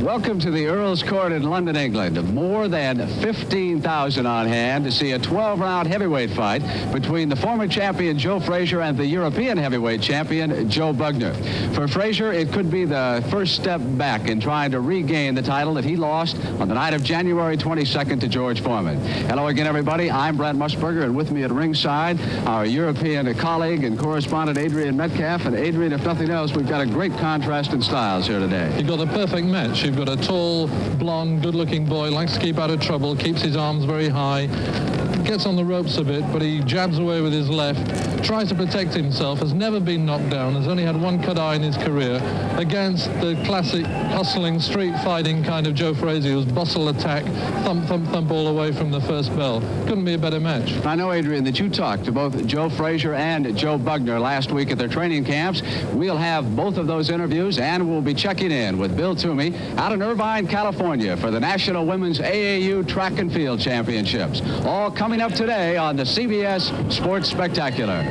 Welcome to the Earl's Court in London, England. More than 15,000 on hand to see a 12-round heavyweight fight between the former champion Joe Frazier and the European heavyweight champion Joe Bugner. For Frazier, it could be the first step back in trying to regain the title that he lost on the night of January 22nd to George Foreman. Hello again, everybody. I'm Brent Musburger, and with me at ringside, our European colleague and correspondent Adrian Metcalf. And Adrian, if nothing else, we've got a great contrast in styles here today. You've got a perfect match. You've got a tall, blonde, good-looking boy, likes to keep out of trouble, keeps his arms very high, gets on the ropes a bit, but he jabs away with his left, tries to protect himself, has never been knocked down, has only had one cut-eye in his career, against the classic hustling, street-fighting kind of Joe Frazier, who's bustle attack, thump, thump, thump all the way from the first bell. Couldn't be a better match. I know, Adrian, that you talked to both Joe Frazier and Joe Bugner last week at their training camps. We'll have both of those interviews, and we'll be checking in with Bill Toomey out in Irvine, California for the National Women's AAU Track and Field Championships. All coming up today on the CBS Sports Spectacular.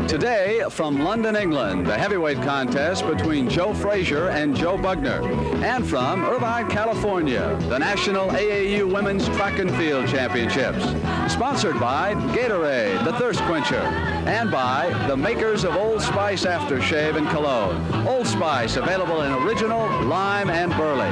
Today, from London, England, the heavyweight contest between Joe Frazier and Joe Bugner. And from Irvine, California, the National AAU Women's Track and Field Championships. Sponsored by Gatorade, the Thirst Quencher, and by the makers of Old Spice Aftershave and Cologne. Old Spice, available in original, lime, and burley.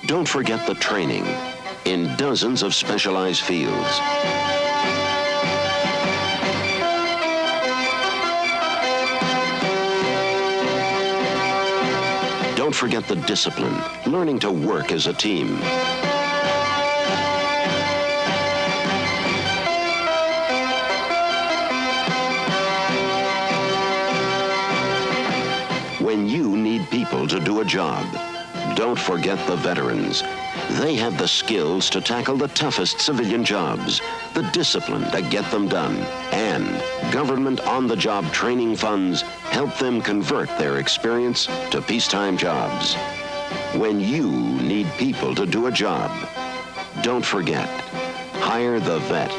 Don't forget the training in dozens of specialized fields. Don't forget the discipline, learning to work as a team. When you need people to do a job, don't forget the veterans. They have the skills to tackle the toughest civilian jobs, the discipline to get them done, and government on-the-job training funds help them convert their experience to peacetime jobs. When you need people to do a job, don't forget, hire the vet.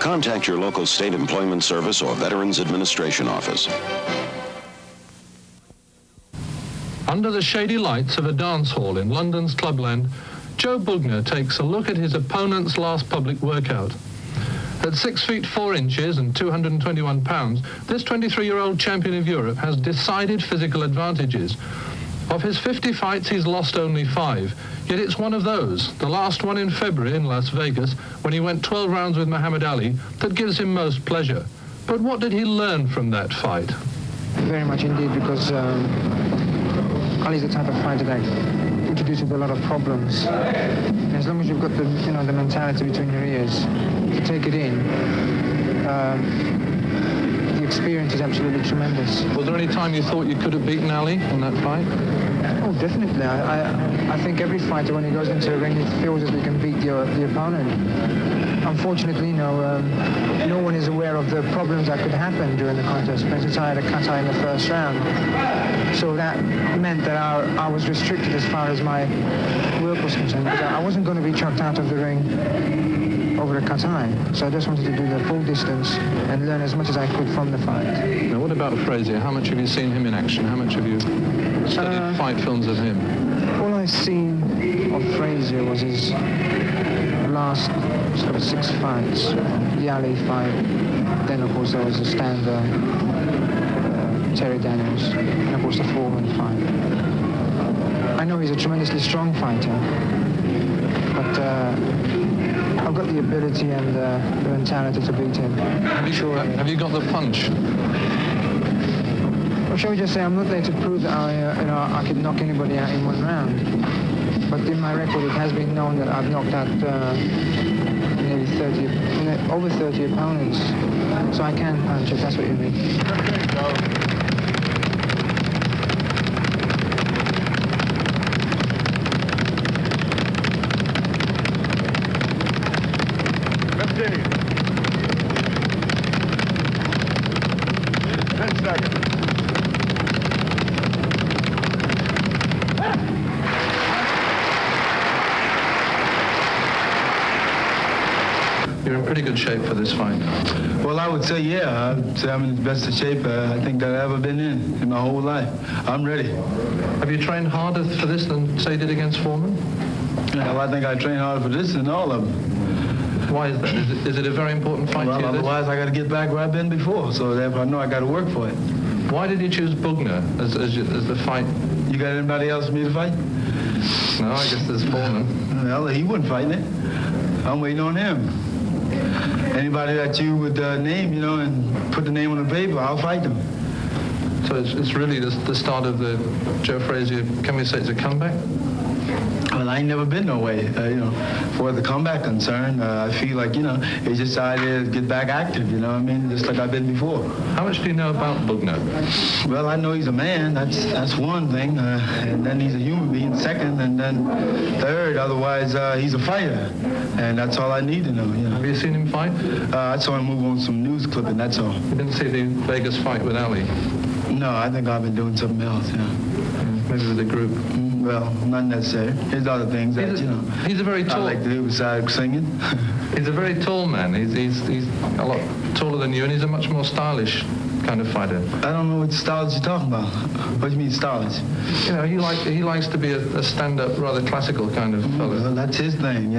Contact your local state employment service or Veterans Administration office. Under the shady lights of a dance hall in London's Clubland, Joe Bugner takes a look at his opponent's last public workout. At 6 feet 4 inches and 221 pounds, this 23-year-old champion of Europe has decided physical advantages. Of his 50 fights, he's lost only 5. Yet it's one of those, the last one in February in Las Vegas, when he went 12 rounds with Muhammad Ali, that gives him most pleasure. But what did he learn from that fight? Very much indeed, because Ali's the type of fighter that introduces a lot of problems. And as long as you've got the, the mentality between your ears to take it in, the experience is absolutely tremendous. Was there any time you thought you could have beaten Ali in that fight? Oh, definitely. I think every fighter, when he goes into a ring, he feels that he can beat the opponent. Unfortunately, no one is aware of the problems that could happen during the contest. For instance, I had a cut-eye in the first round. So that meant that I was restricted as far as my work was concerned, because I wasn't going to be chucked out of the ring over a cut-eye. So I just wanted to do the full distance and learn as much as I could from the fight. Now, what about Frazier? How much have you seen him in action? How much have you studied fight films of him? All I've seen of Frazier was his last sort of 6 fights. The Ali fight, then of course there was the Stander, Terry Daniels, and of course the Foreman fight. I know he's a tremendously strong fighter, but I've got the ability and the mentality to beat him. Have you got the punch? Or shall we just say I'm not there to prove that I could knock anybody out in 1 round. But in my record, it has been known that I've knocked out nearly over 30 opponents. So I can punch if that's what you mean. 15. 10 seconds. You're in pretty good shape for this fight. Well, I would say, yeah. I'd say I'm in the best of shape I think that I've ever been in my whole life. I'm ready. Have you trained harder for this than, say, you did against Foreman? Well, I think I trained harder for this than all of them. Why is that? Is it a very important fight Well, to you? otherwise I got to get back where I've been before, so therefore I know I got to work for it. Why did you choose Bugner as the fight? You got anybody else for me to fight? No, I guess there's Foreman. Well, he wasn't fighting it. I'm waiting on him. Anybody that you would name, and put the name on the paper, I'll fight them. So it's really the start of the Joe Frazier, can we say it's a comeback? Well, I ain't never been no way, for the comeback concern. I feel like, it's just the idea to get back active, just like I've been before. How much do you know about Bugner? Well, I know he's a man, that's one thing, and then he's a human being, second, and then third, otherwise he's a fighter, and that's all I need to know, Have you seen him fight? I saw him move on some news clipping, that's all. You didn't see the Vegas fight with Ali? No, I think I've been doing something else, Maybe with a group? Well, not necessary. There's other things that, He's a very tall... I like to do besides singing. He's a very tall man. He's a lot taller than you, and he's a much more stylish kind of fighter. I don't know what styles you're talking about. What do you mean stylish? He likes to be a stand-up, rather classical kind of fellow. Well, that's his thing,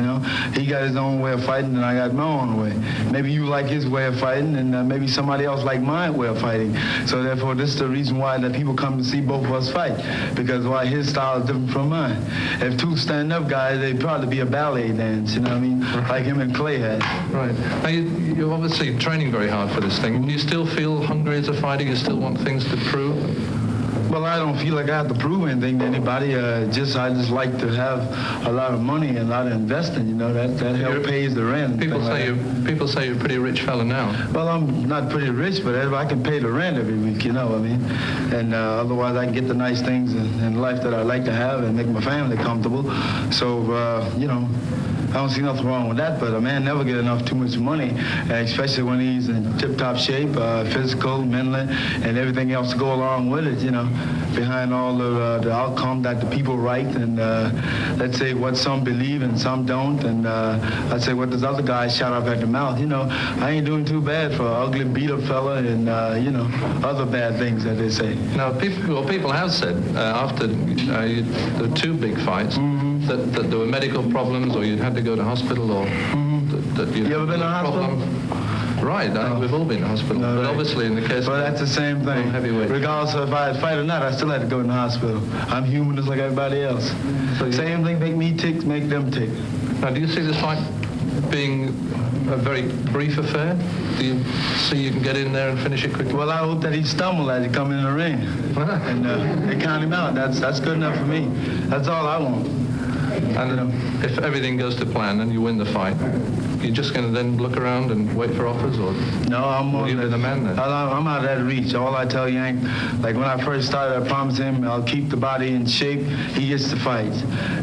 He got his own way of fighting, and I got my own way. Maybe you like his way of fighting, and maybe somebody else like my way of fighting. So therefore, this is the reason why that people come to see both of us fight, because why his style is different from mine. If two stand-up guys, they'd probably be a ballet dance, Right. Like him and Clay had. Right. Now, you're obviously training very hard for this thing. Do you still feel hungry as a fighter? You still want things to prove? Well, I don't feel like I have to prove anything to anybody. I just like to have a lot of money and a lot of investing. That help pays the rent. People say you're a pretty rich fella now. Well, I'm not pretty rich, but I can pay the rent every week. And otherwise I can get the nice things in life that I like to have and make my family comfortable. So I don't see nothing wrong with that, but a man never get too much money, especially when he's in tip-top shape, physical, mentally, and everything else to go along with it, behind all the outcome that the people write, and let's say what some believe and some don't, and let's say what this other guy shot up at the mouth, I ain't doing too bad for an ugly, beat-up fella and, other bad things that they say. Now, people have said after the two big fights, that there were medical problems, or you'd had to go to hospital, or that you ever been to hospital? Right, we've all been to hospital. No, but right. Obviously in the case Well, that's the same thing. Heavyweight. Regardless of if I had fight or not, I still had to go in the hospital. I'm human just like everybody else. So same thing make me tick, make them tick. Now, do you see this fight being a very brief affair? Do you see you can get in there and finish it quickly? Well, I hope that he stumble as he come in the ring. And they count him out. That's good enough for me. That's all I want. And if everything goes to plan and you win the fight, you're just going to then look around and wait for offers, or no? I'm on the man then. I'm out of that reach. All I tell Yank, like when I first started, I promised him I'll keep the body in shape. He gets to fight,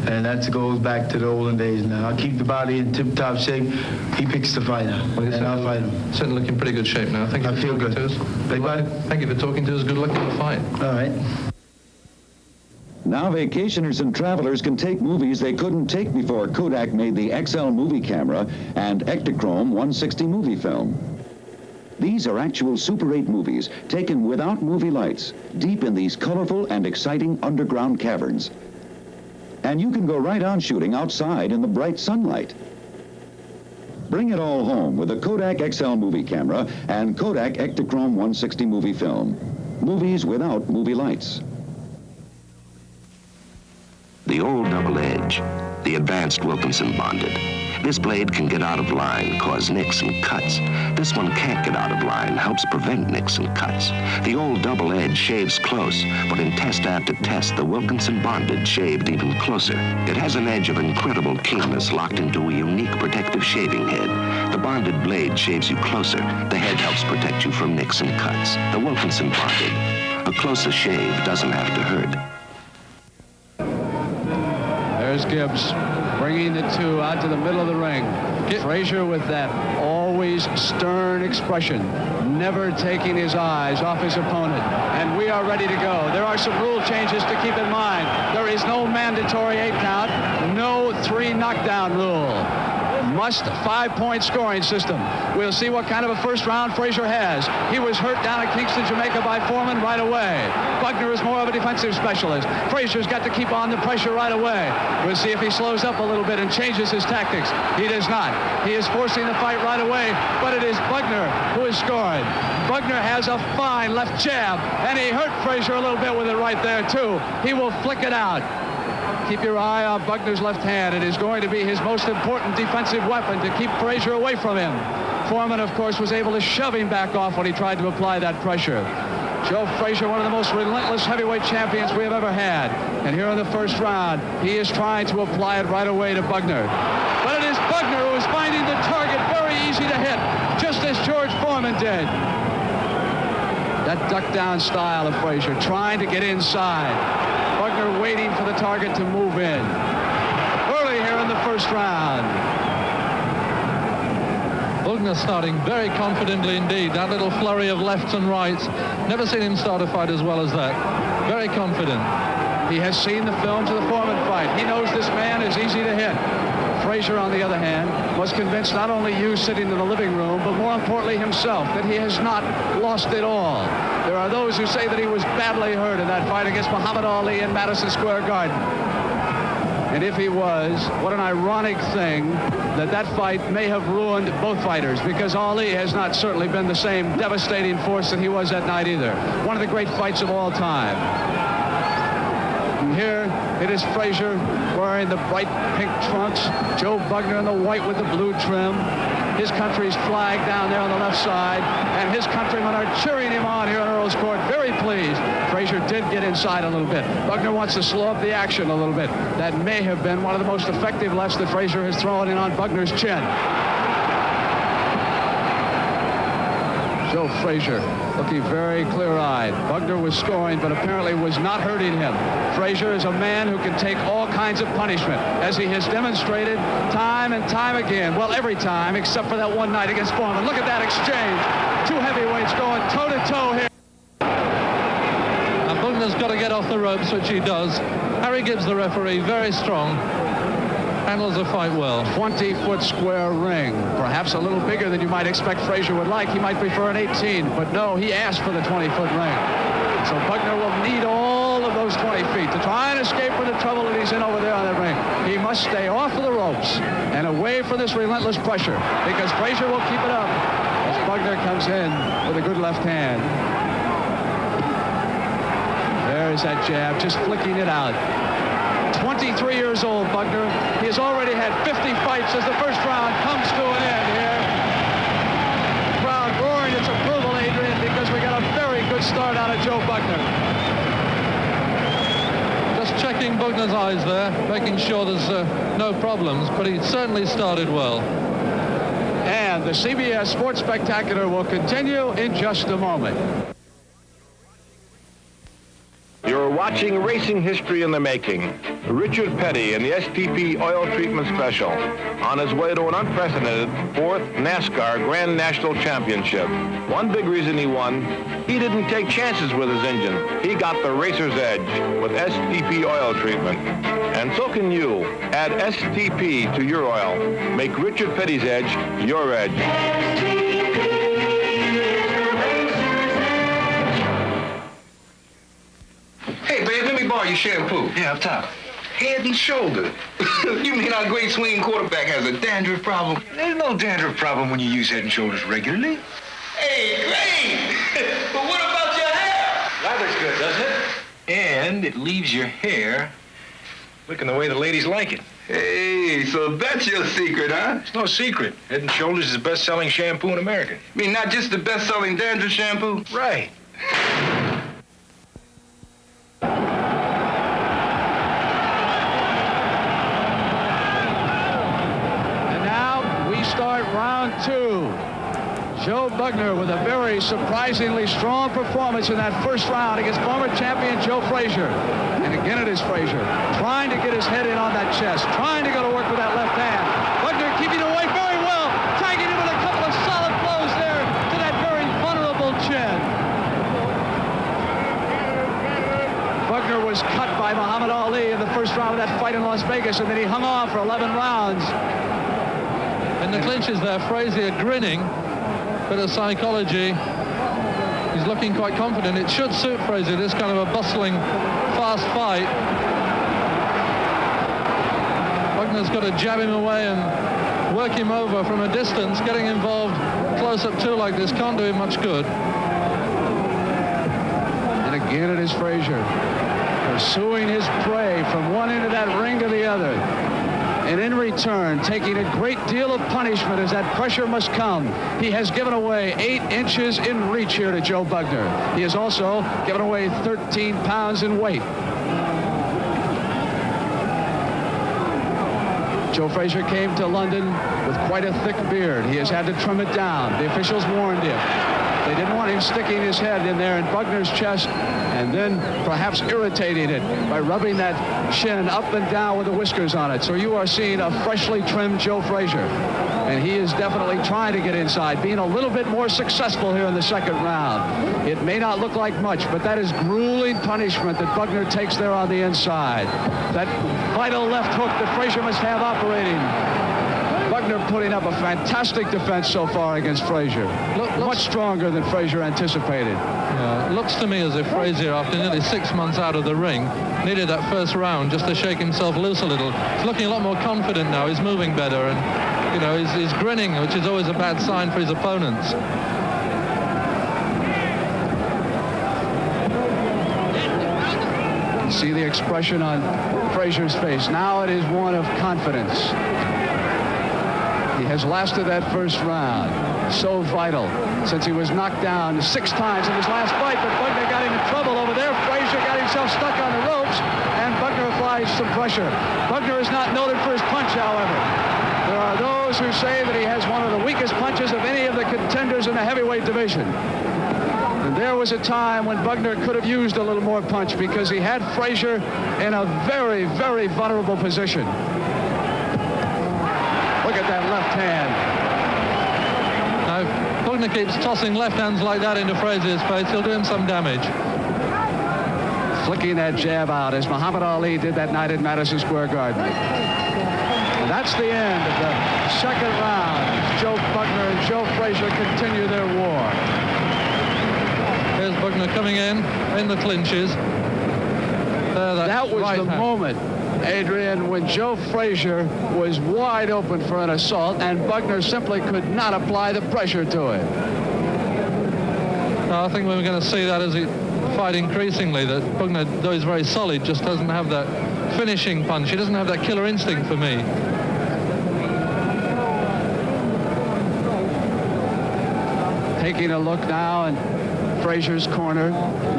and that goes back to the olden days. Now I'll keep the body in tip-top shape. He picks the fighter, and I'll fight him. Certainly looking pretty good shape now. Thank you for talking to us. Thank you for talking to us. Good luck in the fight. All right. Now vacationers and travelers can take movies they couldn't take before Kodak made the XL movie camera and Ektachrome 160 movie film. These are actual Super 8 movies taken without movie lights, deep in these colorful and exciting underground caverns. And you can go right on shooting outside in the bright sunlight. Bring it all home with the Kodak XL movie camera and Kodak Ektachrome 160 movie film. Movies without movie lights. The old double edge, the advanced Wilkinson bonded. This blade can get out of line, cause nicks and cuts. This one can't get out of line, helps prevent nicks and cuts. The old double edge shaves close, but in test after test, the Wilkinson bonded shaved even closer. It has an edge of incredible keenness locked into a unique protective shaving head. The bonded blade shaves you closer. The head helps protect you from nicks and cuts. The Wilkinson bonded. A closer shave doesn't have to hurt. There's Gibbs. bringing the two out to the middle of the ring. Frazier with that always stern expression, never taking his eyes off his opponent. And we are ready to go. There are some rule changes to keep in mind. There is no mandatory 8 count, no 3 knockdown rule. Must 5-point scoring system. We'll see what kind of a first round Frazier has. He was hurt down at Kingston, Jamaica by Foreman right away. Bugner is more of a defensive specialist. Frazier's got to keep on the pressure right away. We'll see if he slows up a little bit and changes his tactics. He does not. He is forcing the fight right away, but it is Bugner who is scoring. Bugner has a fine left jab, and he hurt Frazier a little bit with it right there, too. He will flick it out. Keep your eye on Bugner's left hand. It is going to be his most important defensive weapon to keep Frazier away from him. Foreman, of course, was able to shove him back off when he tried to apply that pressure. Joe Frazier, one of the most relentless heavyweight champions we have ever had. And here in the first round, he is trying to apply it right away to Bugner. But it is Bugner who is finding the target very easy to hit, just as George Foreman did. That duck-down style of Frazier, trying to get inside. Bugner waiting for the target to move in. Early here in the first round. Bugner starting very confidently indeed. That little flurry of lefts and rights. Never seen him start a fight as well as that. Very confident. He has seen the films of the Foreman fight. He knows this man is easy to hit. Frazier, on the other hand, was convinced not only you sitting in the living room, but more importantly himself, that he has not lost it all. There are those who say that he was badly hurt in that fight against Muhammad Ali in Madison Square Garden. And if he was, what an ironic thing that that fight may have ruined both fighters, because Ali has not certainly been the same devastating force that he was that night either. One of the great fights of all time. And here it is Frazier wearing the bright pink trunks, Joe Bugner in the white with the blue trim. His country's flag down there on the left side, and his countrymen are cheering him on here in Earl's Court, very pleased. Frazier did get inside a little bit. Bugner wants to slow up the action a little bit. That may have been one of the most effective lefts that Frazier has thrown in on Bugner's chin. Joe Frazier looking very clear-eyed. Bugner was scoring, but apparently was not hurting him. Frazier is a man who can take all kinds of punishment, as he has demonstrated time and time again. Well, every time, except for that one night against Foreman. Look at that exchange. Two heavyweights going toe-to-toe here. And Bugner's got to get off the ropes, which he does. Harry Gibbs, the referee, very strong. Handles the fight well. 20-foot square ring, perhaps a little bigger than you might expect Frazier would like. He might prefer an 18, but no, he asked for the 20-foot ring. So Bugner will need all of those 20 feet to try and escape from the trouble that he's in over there on that ring. He must stay off of the ropes and away from this relentless pressure, because Frazier will keep it up as Bugner comes in with a good left hand. There's that jab, just flicking it out. 23 years old, Bugner. He has already had 50 fights as the first round comes to an end here. The crowd roaring its approval, Adrian, because we got a very good start out of Joe Bugner. Just checking Bugner's eyes there, making sure there's no problems, but he certainly started well. And the CBS Sports Spectacular will continue in just a moment. You're watching Racing History in the Making. Richard Petty in the STP Oil Treatment Special on his way to an unprecedented 4th NASCAR Grand National Championship. One big reason he won, he didn't take chances with his engine. He got the racer's edge with STP Oil Treatment. And so can you. Add STP to your oil. Make Richard Petty's edge your edge. Hey, babe, let me borrow your shampoo. Yeah, up top. Head and shoulders. You mean our great swinging quarterback has a dandruff problem? There's no dandruff problem when you use Head and Shoulders regularly. Hey, great! But what about your hair? Lathers good, doesn't it? And it leaves your hair looking the way the ladies like it. Hey, so that's your secret, huh? It's no secret. Head and Shoulders is the best-selling shampoo in America. I mean, not just the best-selling dandruff shampoo? Right. Start round two. Joe Bugner with a very surprisingly strong performance in that first round against former champion Joe Frazier. And again it is Frazier trying to get his head in on that chest, trying to go to work with that left hand. Bugner keeping away very well, tagging him with a couple of solid blows there to that very vulnerable chin. Bugner was cut by Muhammad Ali in the first round of that fight in Las Vegas, and then he hung on for 11 rounds. In the clinches there, Frazier grinning, bit of psychology. He's looking quite confident. It should suit Frazier, this kind of a bustling, fast fight. Bugner's got to jab him away and work him over from a distance. Getting involved close up too like this can't do him much good. And again it is Frazier pursuing his prey from one end of that ring to the other. And in return, taking a great deal of punishment as that pressure must come. He has given away 8 inches in reach here to Joe Bugner. He has also given away 13 pounds in weight. Joe Frazier came to London with quite a thick beard. He has had to trim it down. The officials warned him. They didn't want him sticking his head in there in Bugner's chest and then perhaps irritating it by rubbing that chin up and down with the whiskers on it. So you are seeing a freshly trimmed Joe Frazier. And he is definitely trying to get inside, being a little bit more successful here in the second round. It may not look like much, but that is grueling punishment that Bugner takes there on the inside. That vital left hook that Frazier must have operating. Bugner putting up a fantastic defense so far against Frazier. Much stronger than Frazier anticipated. Yeah, it looks to me as if Frazier, after nearly 6 months out of the ring, needed that first round just to shake himself loose a little. He's looking a lot more confident now. He's moving better, and you know, he's grinning, which is always a bad sign for his opponents. You see the expression on Frazier's face. Now it is one of confidence. He has lasted that first round. So vital since he was knocked down 6 times in his last fight, but Bugner got into trouble over there. Frazier got himself stuck on the ropes, and Bugner applies some pressure. Bugner is not noted for his punch, however. There are those who say that he has one of the weakest punches of any of the contenders in the heavyweight division. And there was a time when Bugner could have used a little more punch because he had Frazier in a very, very vulnerable position. Look at that left hand. Now, if Bugner keeps tossing left hands like that into Frazier's face, he'll do him some damage. Flicking that jab out as Muhammad Ali did that night at Madison Square Garden. And that's the end of the second round. Joe Bugner and Joe Frazier continue their war. Here's Bugner coming in the clinches. That was the moment, Adrian, when Joe Frazier was wide open for an assault and Bugner simply could not apply the pressure to it. No, I think we're going to see that as he fight increasingly, that Bugner, though he's very solid, just doesn't have that finishing punch. He doesn't have that killer instinct for me. Taking a look now in Frazier's corner.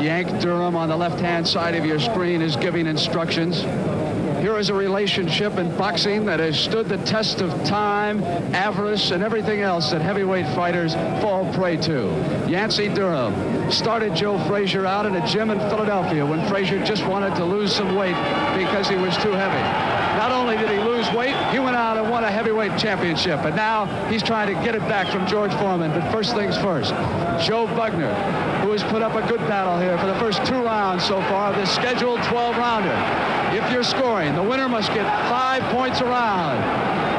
Yank Durham on the left-hand side of your screen is giving instructions. Here is a relationship in boxing that has stood the test of time, avarice, and everything else that heavyweight fighters fall prey to. Yancey Durham started Joe Frazier out in a gym in Philadelphia when Frazier just wanted to lose some weight because he was too heavy. Not only did he lose weight, he went out and won a heavyweight championship. And now he's trying to get it back from George Foreman. But first things first, Joe Bugner, who has put up a good battle here for the first 2 rounds so far of this scheduled 12-rounder. If you're scoring, the winner must get 5 points a round.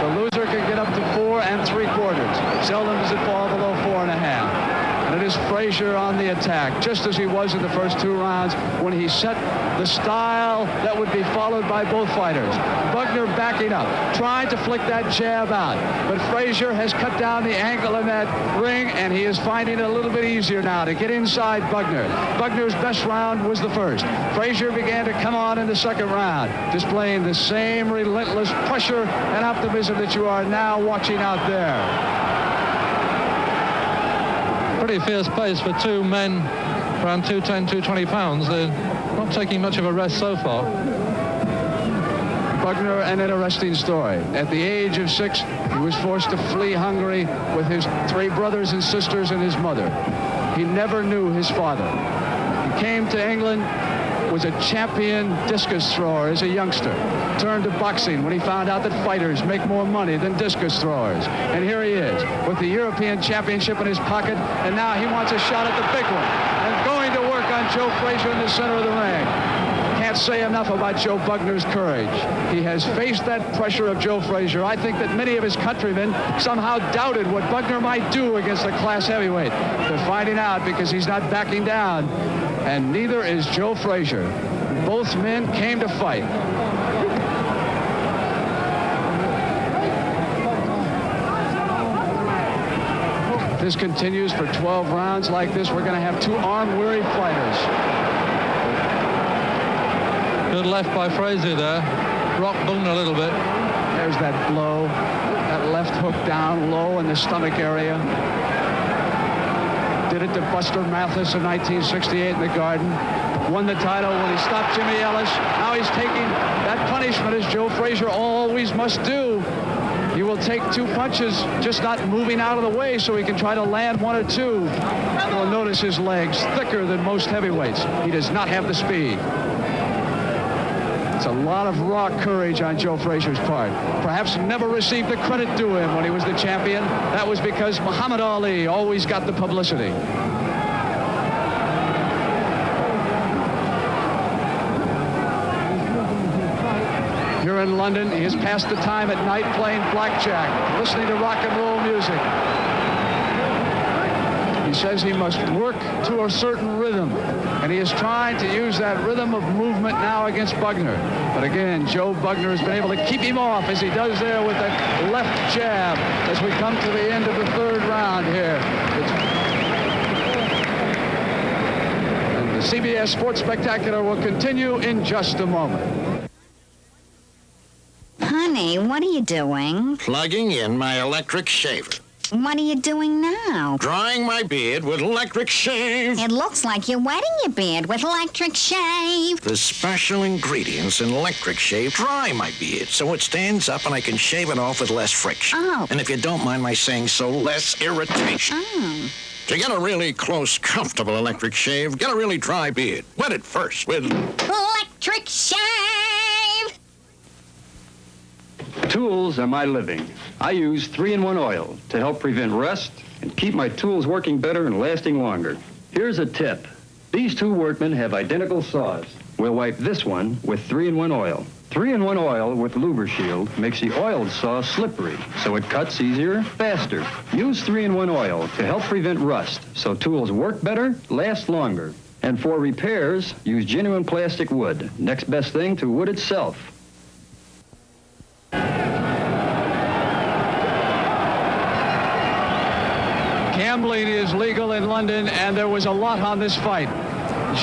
The loser can get up to 4 3/4. Seldom does it fall below 4 1/2. And it is Frazier on the attack, just as he was in the first 2 rounds when he set the style that would be followed by both fighters. Bugner backing up, trying to flick that jab out. But Frazier has cut down the angle in that ring, and he is finding it a little bit easier now to get inside Bugner. Bugner's best round was the first. Frazier began to come on in the second round, displaying the same relentless pressure and optimism that you are now watching out there. Pretty fierce pace for 2 men around 210, 220 pounds. They're not taking much of a rest so far. Bugner an interesting story. At the age of 6, he was forced to flee Hungary with his 3 brothers and sisters and his mother. He never knew his father. He came to England, was a champion discus thrower as a youngster. Turned to boxing when he found out that fighters make more money than discus throwers. And here he is with the European Championship in his pocket, and now he wants a shot at the big one and going to work on Joe Frazier in the center of the ring. Can't say enough about Joe Bugner's courage. He has faced that pressure of Joe Frazier. I think that many of his countrymen somehow doubted what Bugner might do against the class heavyweight. They're finding out because he's not backing down, and neither is Joe Frazier. Both men came to fight. If this continues for 12 rounds like this, we're going to have 2 arm-weary fighters. Good left by Frazier there. Rocked Bugner a little bit. There's that blow. That left hook down low in the stomach area. Did it to Buster Mathis in 1968 in the Garden. Won the title when he stopped Jimmy Ellis. Now he's taking that punishment as Joe Frazier always must do. He will take 2 punches, just not moving out of the way so he can try to land 1 or 2. You'll notice his legs thicker than most heavyweights. He does not have the speed. It's a lot of raw courage on Joe Frazier's part. Perhaps never received the credit due him when he was the champion. That was because Muhammad Ali always got the publicity. Here in London, he has passed the time at night playing blackjack, listening to rock and roll music. He says he must work to a certain rhythm, and he is trying to use that rhythm of movement now against Bugner. But again, Joe Bugner has been able to keep him off as he does there with that left jab as we come to the end of the 3rd round here. And the CBS Sports Spectacular will continue in just a moment. Honey, what are you doing? Plugging in my electric shaver. What are you doing now? Drying my beard with electric shave. It looks like you're wetting your beard with electric shave. The special ingredients in electric shave dry my beard so it stands up and I can shave it off with less friction. Oh. And if you don't mind my saying so, less irritation. Oh. To get a really close, comfortable electric shave, get a really dry beard. Wet it first with Electric shave! Tools are my living. I use 3-in-1 oil to help prevent rust and keep my tools working better and lasting longer. Here's a tip. These 2 workmen have identical saws. We'll wipe this one with 3-in-1 oil. 3-in-1 oil with LubriShield makes the oiled saw slippery, so it cuts easier, faster. Use 3-in-1 oil to help prevent rust, so tools work better, last longer. And for repairs, use genuine plastic wood. Next best thing to wood itself. Gambling is legal in London, and there was a lot on this fight.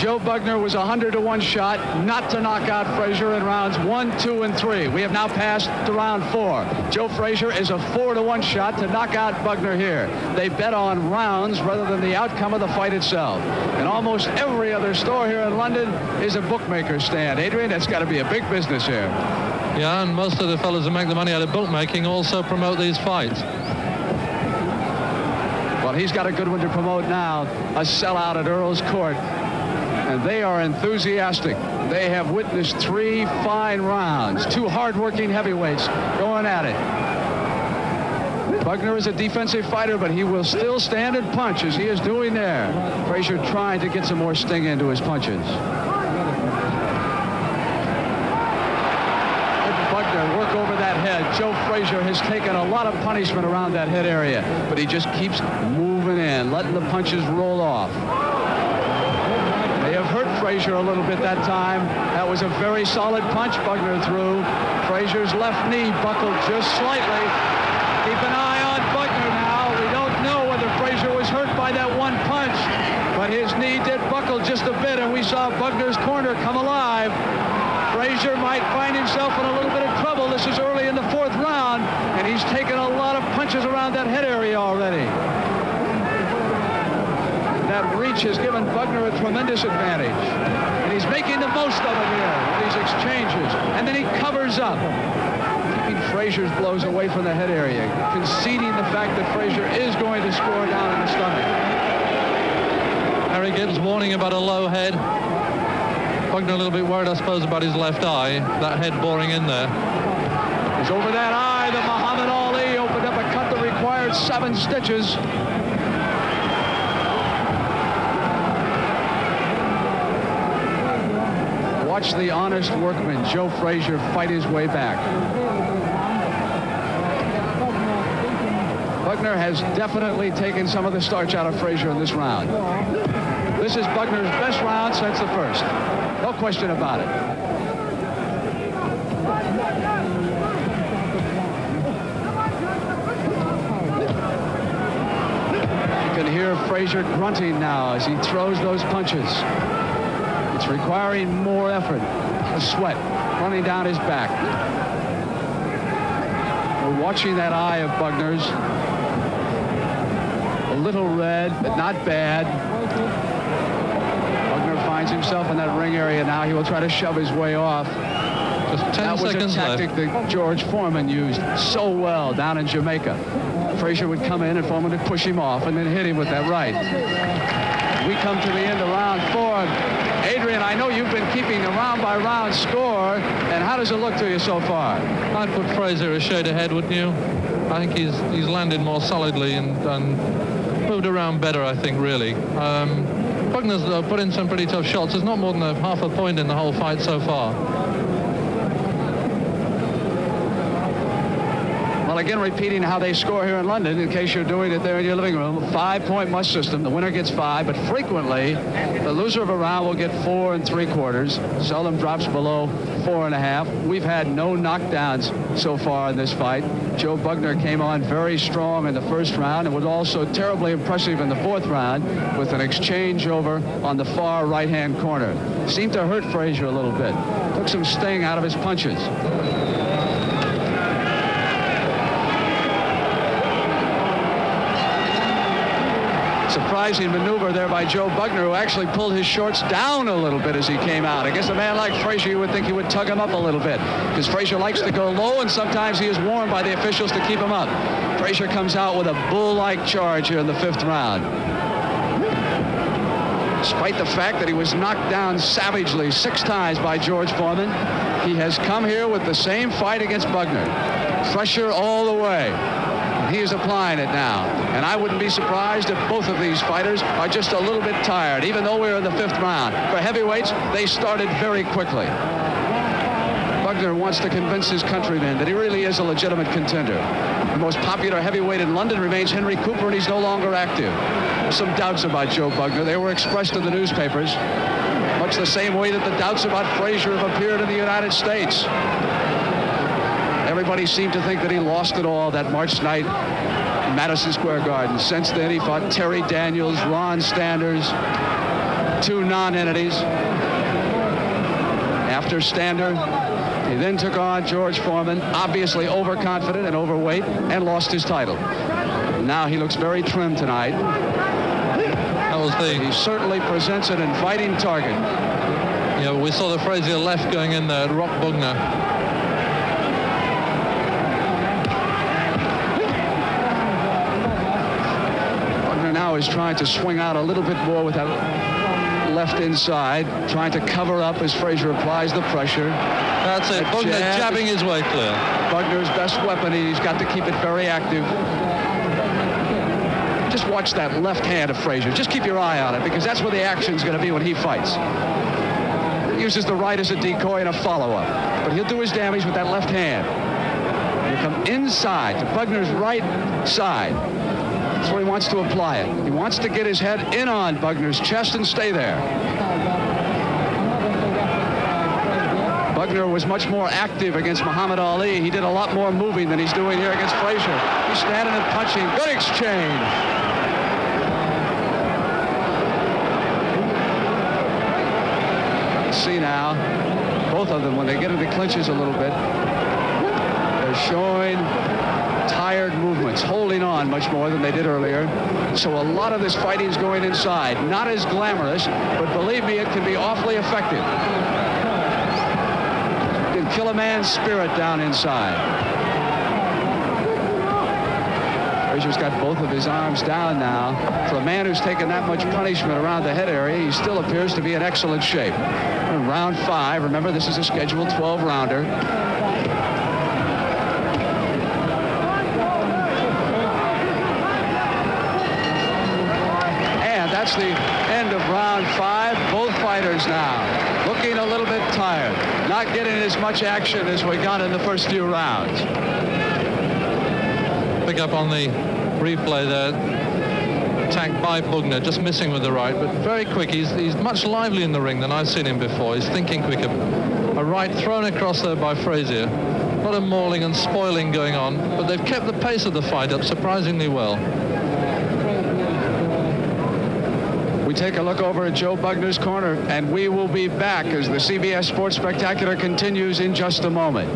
Joe Bugner was 100-to-1 shot not to knock out Frazier in rounds 1, 2, and 3. We have now passed to round 4. Joe Frazier is a 4-to-1 shot to knock out Bugner here. They bet on rounds rather than the outcome of the fight itself. And almost every other store here in London is a bookmaker's stand. Adrian, that's got to be a big business here. Yeah, and most of the fellas who make the money out of bookmaking also promote these fights. Well, he's got a good one to promote now, a sellout at Earl's Court. And they are enthusiastic. They have witnessed 3 fine rounds, 2 hard-working heavyweights going at it. Bugner is a defensive fighter, but he will still stand and punch as he is doing there. Frazier trying to get some more sting into his punches. Bugner work over that head. Joe Frazier has taken a lot of punishment around that head area, but he just keeps moving in, letting the punches roll off. They have hurt Frazier a little bit that time. That was a very solid punch Bugner threw. Frazier's left knee buckled just slightly. Keep an eye on Bugner now. We don't know whether Frazier was hurt by that one punch, but his knee did buckle just a bit, and we saw Bugner's corner come alive. Frazier might find himself in a little bit of trouble. This is early in the 4th round, and he's taken a lot of punches around that head area already. That reach has given Bugner a tremendous advantage. And he's making the most of it here, these exchanges. And then he covers up, keeping Frazier's blows away from the head area, conceding the fact that Frazier is going to score down in the stomach. Harry Gibbs warning about a low head. Bugner a little bit worried, I suppose, about his left eye, that head boring in there. It's over that eye that Muhammad Ali opened up a cut that required 7 stitches. Watch the honest workman, Joe Frazier, fight his way back. Bugner has definitely taken some of the starch out of Frazier in this round. This is Bugner's best round since the first. No question about it. You can hear Frazier grunting now as he throws those punches. It's requiring more effort. The sweat running down his back. We're watching that eye of Bugner's. A little red, but not bad. Bugner finds himself in that ring area now. He will try to shove his way off. Just 10 seconds left. That was a tactic that George Foreman used so well down in Jamaica. Frazier would come in and Foreman would push him off and then hit him with that right. We come to the end of round 4. Adrian, I know you've been keeping the round-by-round score, and how does it look to you so far? I'd put Frazier a shade ahead, wouldn't you? I think he's landed more solidly and moved around better, I think, really. Bugner's put in some pretty tough shots. There's not more than half a point in the whole fight so far. Well, again, repeating how they score here in London, in case you're doing it there in your living room. 5-point must system. The winner gets 5, but frequently the loser of a round will get 4 3/4. Seldom drops below 4.5. We've had no knockdowns so far in this fight. Joe Bugner came on very strong in the first round and was also terribly impressive in the 4th round with an exchange over on the far right-hand corner. Seemed to hurt Frazier a little bit. Took some sting out of his punches. Surprising maneuver there by Joe Bugner, who actually pulled his shorts down a little bit as he came out. Against a man like Frazier, you would think he would tug him up a little bit, because Frazier likes to go low, and sometimes he is warned by the officials to keep him up. Frazier comes out with a bull-like charge here in the 5th round. Despite the fact that he was knocked down savagely 6 times by George Foreman, he has come here with the same fight against Bugner. Pressure all the way. He is applying it now. And I wouldn't be surprised if both of these fighters are just a little bit tired, even though we're in the 5th round. For heavyweights, they started very quickly. Bugner wants to convince his countrymen that he really is a legitimate contender. The most popular heavyweight in London remains Henry Cooper, and he's no longer active. There's some doubts about Joe Bugner. They were expressed in the newspapers, much the same way that the doubts about Frazier have appeared in the United States. Everybody seemed to think that he lost it all that March night in Madison Square Garden. Since then, he fought Terry Daniels, Ron Standers, 2 non-entities. After Stander, he then took on George Foreman, obviously overconfident and overweight, and lost his title. Now he looks very trim tonight. He certainly presents an inviting target. Yeah, we saw the Frazier left going in there, rock Bugner. Now is trying to swing out a little bit more with that left inside, trying to cover up as Frazier applies the pressure. That's it. Bugner jabbing his way clear. Bugner's best weapon. He's got to keep it very active. Just watch that left hand of Frazier. Just keep your eye on it, because that's where the action's going to be when he fights. He uses the right as a decoy and a follow-up, but he'll do his damage with that left hand. He'll come inside to Bugner's right side. That's where he wants to apply it. He wants to get his head in on Bugner's chest and stay there. Bugner was much more active against Muhammad Ali. He did a lot more moving than he's doing here against Frazier. He's standing and punching. Good exchange. See now, both of them, when they get into clinches a little bit, they're showing tired movements, holding on much more than they did earlier. So a lot of this fighting is going inside. Not as glamorous, but believe me, it can be awfully effective. It can kill a man's spirit down inside. Frazier's got both of his arms down now. For a man who's taken that much punishment around the head area, he still appears to be in excellent shape. In round 5, remember this is a scheduled 12-rounder. And that's the end of round 5. Both fighters now looking a little bit tired, not getting as much action as we got in the first few rounds. Pick up on the replay there. Attacked by Bugner, just missing with the right, but very quick. He's much livelier in the ring than I've seen him before. He's thinking quicker. A right thrown across there by Frazier. A lot of mauling and spoiling going on, but they've kept the pace of the fight up surprisingly well. We take a look over at Joe Bugner's corner, and we will be back as the CBS Sports Spectacular continues in just a moment.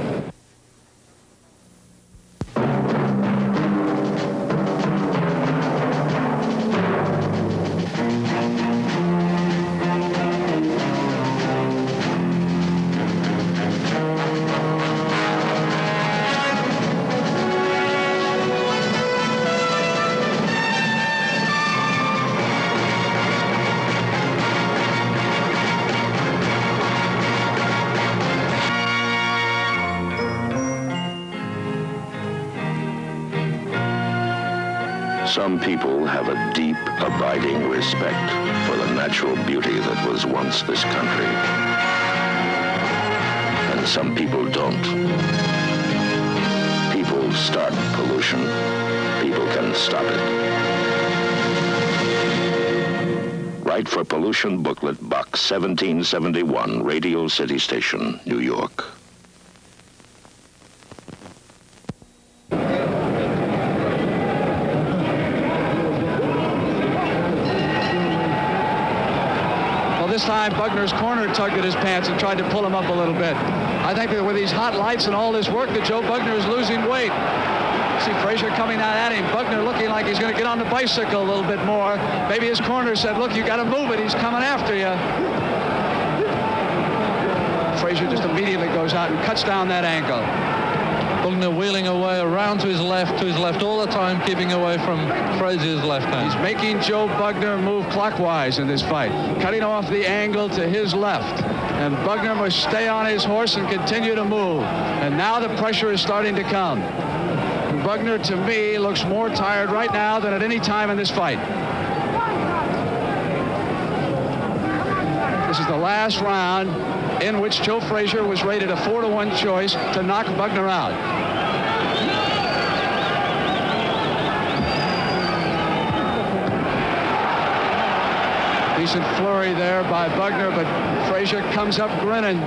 Some people have a deep, abiding respect for the natural beauty that was once this country. And some people don't. People start pollution. People can stop it. Write for Pollution Booklet, Box 1771, Radio City Station, New York. This time, Bugner's corner tugged at his pants and tried to pull him up a little bit. I think that with these hot lights and all this work, that Joe Bugner is losing weight. See Frazier coming out at him. Bugner looking like he's going to get on the bicycle a little bit more. Maybe his corner said, look, you got to move it. He's coming after you. Frazier just immediately goes out and cuts down that angle. Bugner wheeling away around to his left all the time, keeping away from Frazier's left hand. He's making Joe Bugner move clockwise in this fight, cutting off the angle to his left. And Bugner must stay on his horse and continue to move. And now the pressure is starting to come. Bugner, to me, looks more tired right now than at any time in this fight. This is the last round in which Joe Frazier was rated a 4-to-1 choice to knock Bugner out. Decent flurry there by Bugner, but Frazier comes up grinning.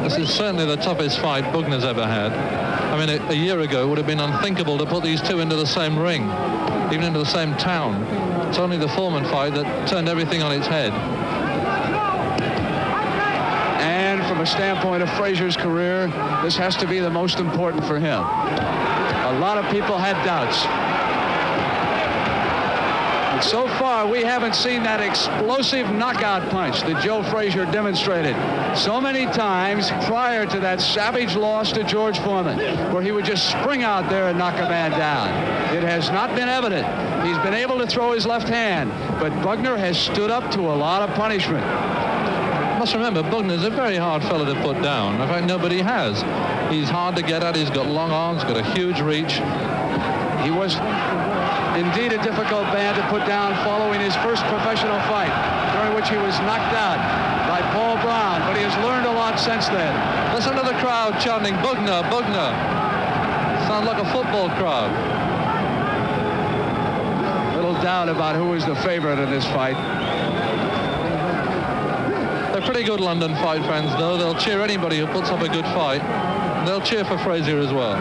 This is certainly the toughest fight Bugner's ever had. I mean, a year ago it would have been unthinkable to put these two into the same ring, even into the same town. It's only the Foreman fight that turned everything on its head. And from a standpoint of Frazier's career, this has to be the most important for him. A lot of people had doubts. And so far, we haven't seen that explosive knockout punch that Joe Frazier demonstrated so many times prior to that savage loss to George Foreman, where he would just spring out there and knock a man down. It has not been evident. He's been able to throw his left hand, but Bugner has stood up to a lot of punishment. You must remember, Bugner's a very hard fellow to put down. In fact, nobody has. He's hard to get at. He's got long arms, got a huge reach. He was indeed a difficult man to put down following his first professional fight, during which he was knocked out by Paul Brown, but he has learned a lot since then. Listen to the crowd chanting, Bugner, Bugner. Sounds like a football crowd. Little doubt about who is the favorite in this fight. They're pretty good London fight fans, though. They'll cheer anybody who puts up a good fight. They'll cheer for Frazier as well.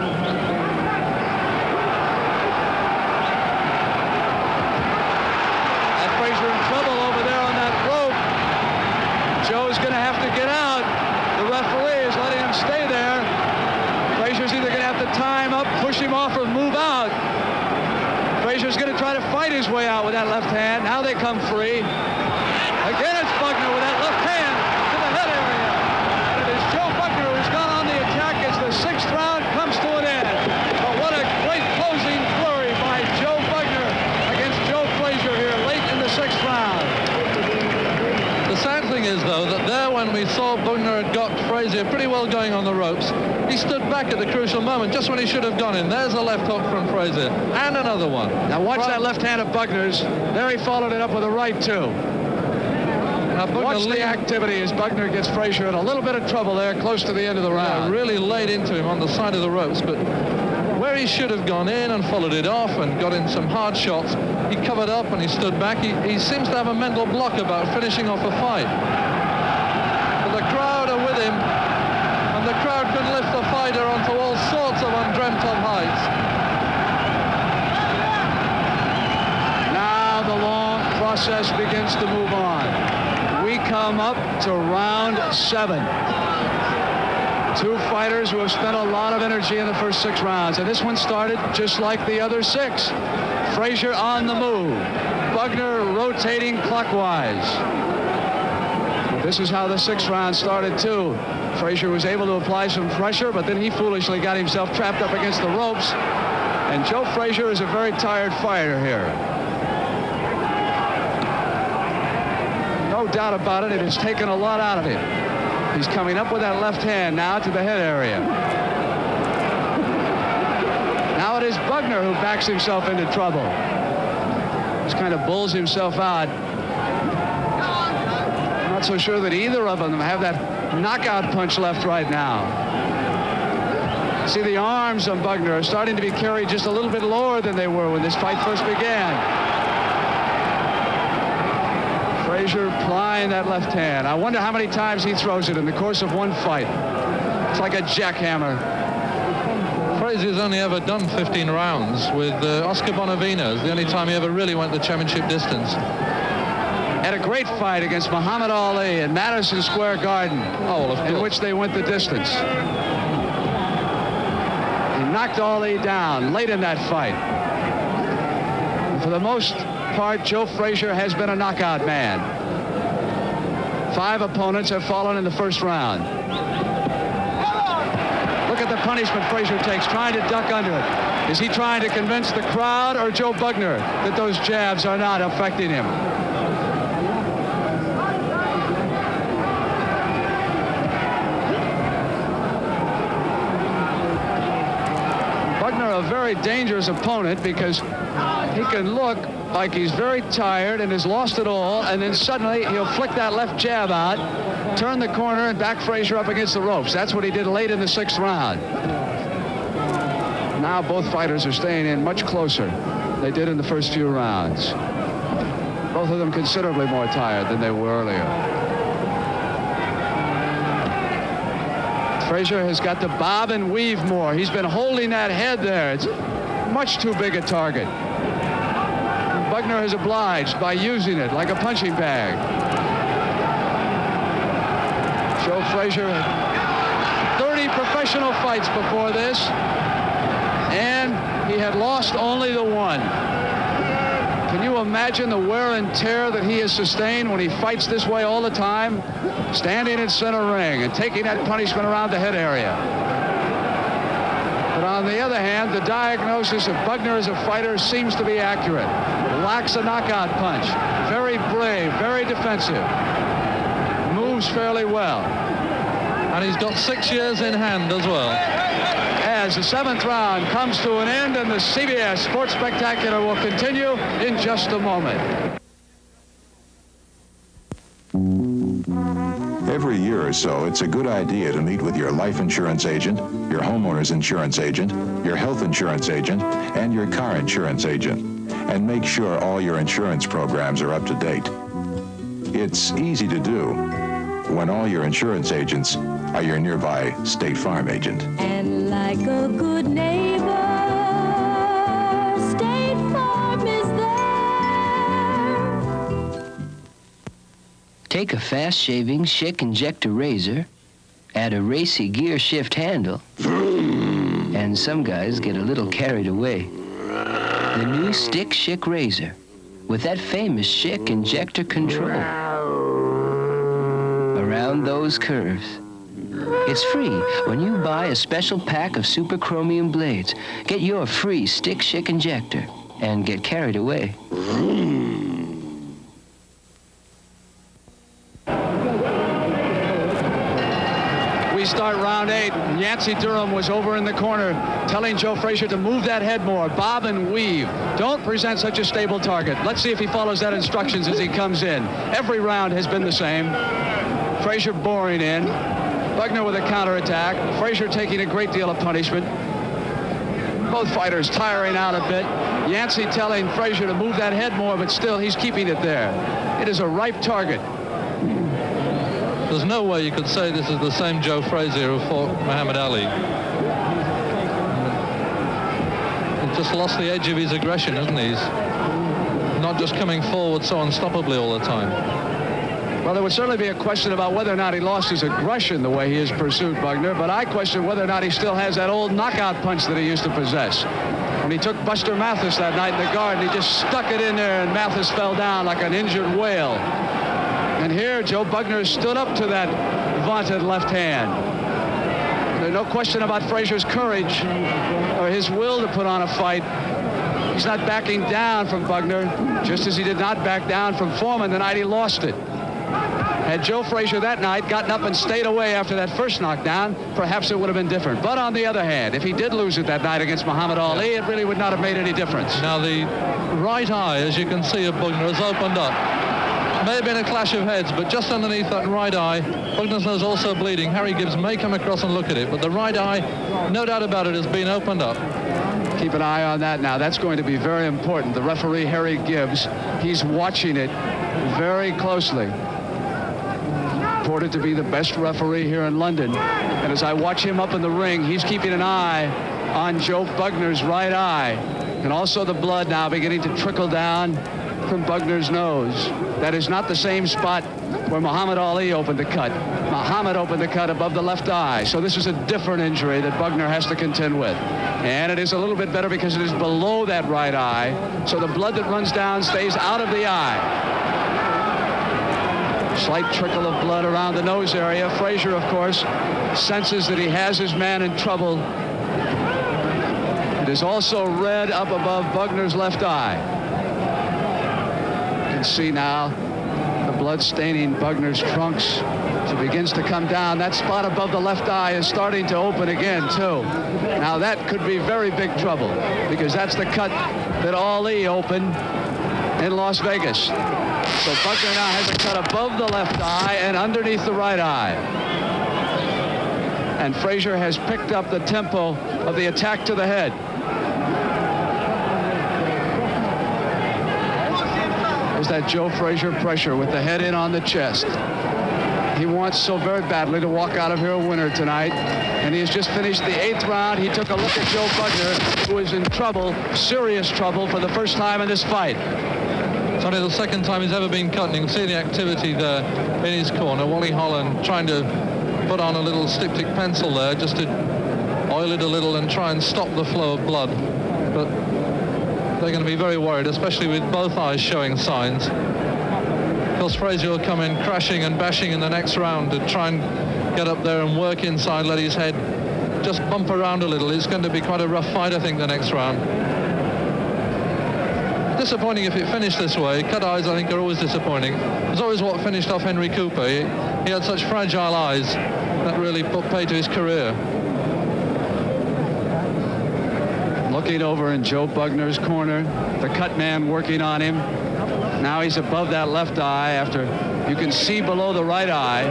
Joe's going to have to get out. The referee is letting him stay there. Frazier's either going to have to tie him up, push him off, or move out. Frazier's going to try to fight his way out with that left hand. Now they come free. Again, it's Bugner with that left hand to the head area. And it is Joe Bugner who's gone on the attack as the 6th round comes to an end. But what a great closing flurry by Joe Bugner against Joe Frazier here late in the 6th round. The sad thing is, though, that there when we saw Bugner had got Frazier pretty well going on the ropes, he stood back at the crucial moment, just when he should have gone in. There's a left hook from Frazier, and another one. Now watch that left hand of Bugner's. There he followed it up with a right, too. Now watch the activity as Bugner gets Frazier in a little bit of trouble there, close to the end of the round. Really laid into him on the side of the ropes, but where he should have gone in and followed it off and got in some hard shots, he covered up and he stood back. He seems to have a mental block about finishing off a fight. But the crowd are with him, and the crowd can lift the fighter onto all sorts of undreamt of heights. Now the long process begins to move on. We come up to round 7. Two fighters who have spent a lot of energy in the first 6 rounds, and this one started just like the other 6. Frazier on the move. Bugner rotating clockwise. This is how the 6th round started, too. Frazier was able to apply some pressure, but then he foolishly got himself trapped up against the ropes. And Joe Frazier is a very tired fighter here. No doubt about it, it has taken a lot out of him. He's coming up with that left hand now to the head area. Now it is Bugner who backs himself into trouble. Just kind of bulls himself out. I'm not so sure that either of them have that knockout punch left right now. See, the arms of Bugner are starting to be carried just a little bit lower than they were when this fight first began. Frazier plying that left hand. I wonder how many times he throws it in the course of one fight. It's like a jackhammer. Frazier's only ever done 15 rounds with Oscar Bonavino. It's the only time he ever really went the championship distance. Had a great fight against Muhammad Ali in Madison Square Garden, in which they went the distance. He knocked Ali down late in that fight. And for the most part, Joe Frazier has been a knockout man. 5 opponents have fallen in the first round. Look at the punishment Frazier takes, trying to duck under it. Is he trying to convince the crowd or Joe Bugner that those jabs are not affecting him? Bugner, a very dangerous opponent, because he can look like he's very tired and has lost it all, and then suddenly he'll flick that left jab out, turn the corner, and back Frazier up against the ropes. That's what he did late in the 6th round. Now both fighters are staying in much closer than they did in the first few rounds. Both of them considerably more tired than they were earlier. Frazier has got to bob and weave more. He's been holding that head there. It's much too big a target. Bugner has obliged by using it like a punching bag. Joe Frazier had 30 professional fights before this, and he had lost only the one. Can you imagine the wear and tear that he has sustained when he fights this way all the time, standing in center ring and taking that punishment around the head area? But on the other hand, the diagnosis of Bugner as a fighter seems to be accurate. Lacks a knockout punch. Very brave, very defensive. Moves fairly well. And he's got 6 years in hand as well. As the 7th round comes to an end, and the CBS Sports Spectacular will continue in just a moment. Every year or so, it's a good idea to meet with your life insurance agent, your homeowner's insurance agent, your health insurance agent, and your car insurance agent, and make sure all your insurance programs are up to date. It's easy to do when all your insurance agents are your nearby State Farm agent. And like a good neighbor, State Farm is there. Take a fast-shaving Schick injector razor, add a racy gear shift handle, and some guys get a little carried away. The new Stick Schick razor, with that famous Schick injector control. Around those curves. It's free when you buy a special pack of super chromium blades. Get your free Stick Schick injector and get carried away. We start round 8. Yancey Durham was over in the corner telling Joe Frazier to move that head more, bob and weave. Don't present such a stable target. Let's see if he follows that instructions as he comes in. Every round has been the same. Frazier boring in. Bugner with a counterattack. Frazier taking a great deal of punishment. Both fighters tiring out a bit. Yancey telling Frazier to move that head more, but still he's keeping it there. It is a ripe target. There's no way you could say this is the same Joe Frazier who fought Muhammad Ali. He's just lost the edge of his aggression, hasn't he? He's not just coming forward so unstoppably all the time. Well, there would certainly be a question about whether or not he lost his aggression the way he has pursued Bugner, but I question whether or not he still has that old knockout punch that he used to possess. When he took Buster Mathis that night in the garden, he just stuck it in there and Mathis fell down like an injured whale. And here, Joe Bugner stood up to that vaunted left hand. There's no question about Frazier's courage or his will to put on a fight. He's not backing down from Bugner, just as he did not back down from Foreman the night he lost it. Had Joe Frazier that night gotten up and stayed away after that first knockdown, perhaps it would have been different. But on the other hand, if he did lose it that night against Muhammad Ali, it really would not have made any difference. Now the right eye, as you can see, of Bugner has opened up. May have been a clash of heads, but just underneath that right eye, Bugner's nose also bleeding. Harry Gibbs may come across and look at it, but the right eye, no doubt about it, has been opened up. Keep an eye on that now. That's going to be very important. The referee, Harry Gibbs, he's watching it very closely. Reported to be the best referee here in London. And as I watch him up in the ring, he's keeping an eye on Joe Bugner's right eye. And also the blood now beginning to trickle down from Bugner's nose. That is not the same spot where Muhammad Ali opened the cut. Muhammad opened the cut above the left eye. So this is a different injury that Bugner has to contend with. And it is a little bit better because it is below that right eye. So the blood that runs down stays out of the eye. Slight trickle of blood around the nose area. Frazier, of course, senses that he has his man in trouble. It is also red up above Bugner's left eye. You can see now the blood staining Bugner's trunks. As it begins to come down, that spot above the left eye is starting to open again, too. Now that could be very big trouble because that's the cut that Ali opened in Las Vegas. So Bugner now has a cut above the left eye and underneath the right eye. And Frazier has picked up the tempo of the attack to the head. There's that Joe Frazier pressure with the head in on the chest. He wants so very badly to walk out of here a winner tonight. And he has just finished the 8th round. He took a look at Joe Bugner, who is in trouble, serious trouble, for the first time in this fight. It's only the second time he's ever been cut, and you can see the activity there in his corner. Wally Holland trying to put on a little styptic pencil there just to oil it a little and try and stop the flow of blood. But they're going to be very worried, especially with both eyes showing signs. Of course, Frazier will come in crashing and bashing in the next round to try and get up there and work inside, let his head just bump around a little. It's going to be quite a rough fight, I think, the next round. Disappointing if it finished this way. Cut eyes, I think, are always disappointing. It's always what finished off Henry Cooper. He had such fragile eyes that really put pay to his career. Looking over in Joe Bugner's corner, the cut man working on him. Now he's above that left eye after you can see below the right eye.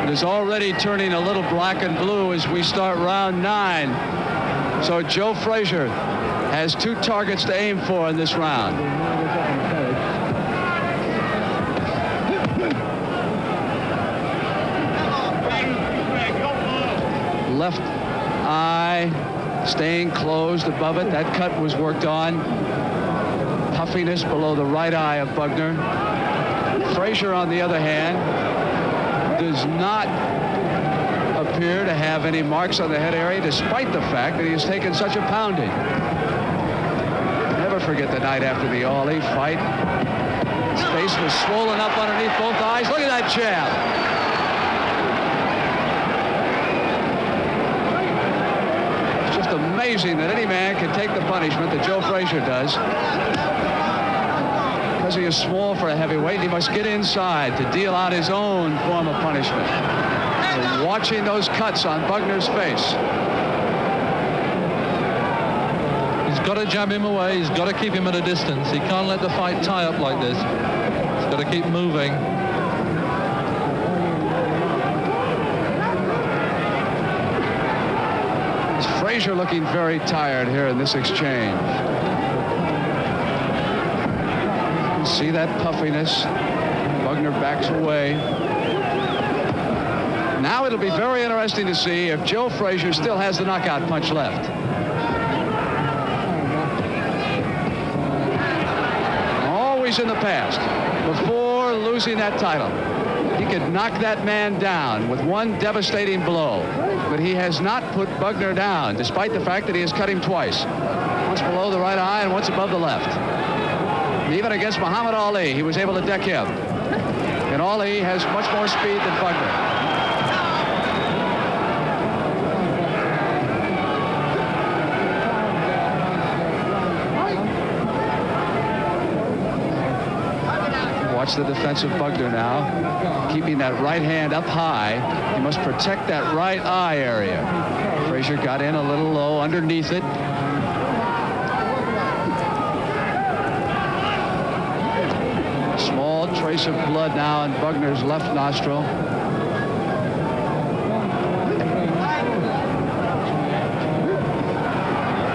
It is already turning a little black and blue as we start round 9. So Joe Frazier has 2 targets to aim for in this round. Left eye staying closed above it. That cut was worked on. Puffiness below the right eye of Bugner. Frazier, on the other hand, does not appear to have any marks on the head area, despite the fact that he has taken such a pounding. Never forget the night after the Ali fight. His face was swollen up underneath both eyes. Look at that jab. It's just amazing that any man can take the punishment that Joe Frazier does. Because he is small for a heavyweight, he must get inside to deal out his own form of punishment. So watching those cuts on Bugner's face. He's got to jab him away. He's got to keep him at a distance. He can't let the fight tie up like this. He's got to keep moving. Frazier looking very tired here in this exchange. See that puffiness. Bugner backs away. Now it'll be very interesting to see if Joe Frazier still has the knockout punch left. Always in the past, before losing that title, he could knock that man down with one devastating blow. But he has not put Bugner down, despite the fact that he has cut him twice. Once below the right eye and once above the left. Even against Muhammad Ali, he was able to deck him. And Ali has much more speed than Bugner. Watch the defensive Bugner now, keeping that right hand up high. He must protect that right eye area. Frazier got in a little low underneath it. Small trace of blood now in Bugner's left nostril.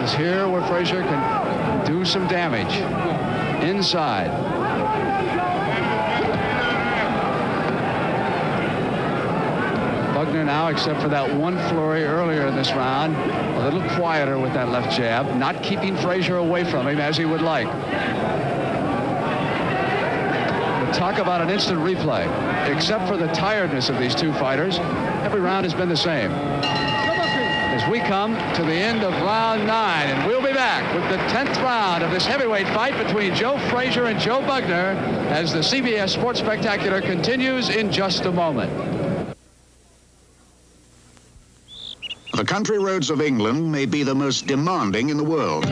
It's here where Frazier can do some damage. Inside. Bugner now, except for that one flurry earlier in this round, a little quieter with that left jab, not keeping Frazier away from him as he would like. Talk about an instant replay. Except for the tiredness of these two fighters, every round has been the same. As we come to the end of round 9, and we'll be back with the 10th round of this heavyweight fight between Joe Frazier and Joe Bugner as the CBS Sports Spectacular continues in just a moment. The country roads of England may be the most demanding in the world.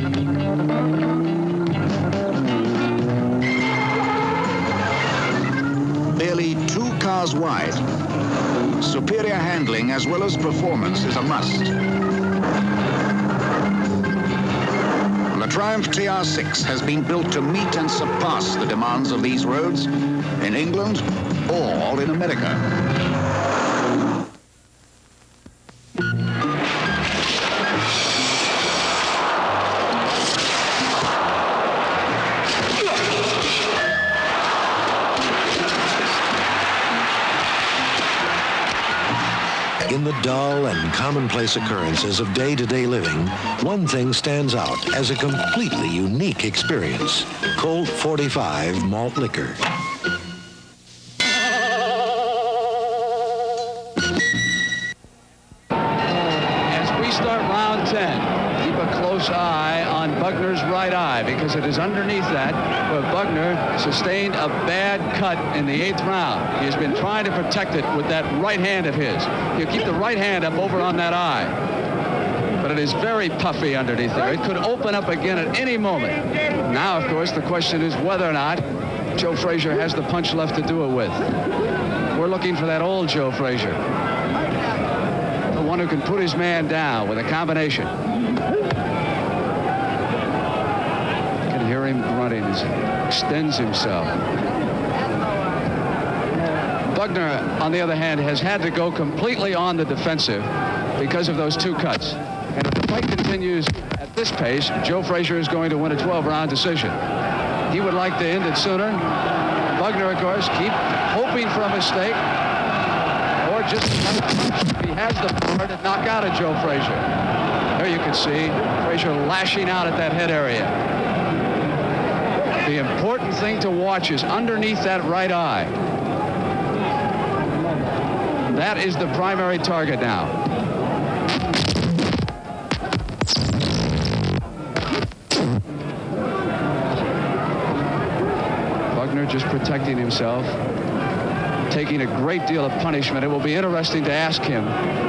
Barely 2 cars wide. Superior handling as well as performance is a must. The Triumph TR6 has been built to meet and surpass the demands of these roads in England or in America. In the dull and commonplace occurrences of day-to-day living, one thing stands out as a completely unique experience. Colt 45 malt liquor. As we start round 10, keep a close eye on Bugner's right eye, because it is underneath that where Bugner sustained a bad cut in the 8th round. He has been trying to protect it with that right hand of his. He'll keep the right hand up over on that eye. But it is very puffy underneath there. It could open up again at any moment. Now, of course, the question is whether or not Joe Frazier has the punch left to do it with. We're looking for that old Joe Frazier. The one who can put his man down with a combination. You can hear him grunting as he extends himself. Bugner, on the other hand, has had to go completely on the defensive because of those 2 cuts. And if the fight continues at this pace, Joe Frazier is going to win a 12-round decision. He would like to end it sooner. Bugner, of course, keep hoping for a mistake, or just if he has the power to knock out a Joe Frazier. There you can see Frazier lashing out at that head area. The important thing to watch is underneath that right eye. That is the primary target now. Bugner just protecting himself, taking a great deal of punishment. It will be interesting to ask him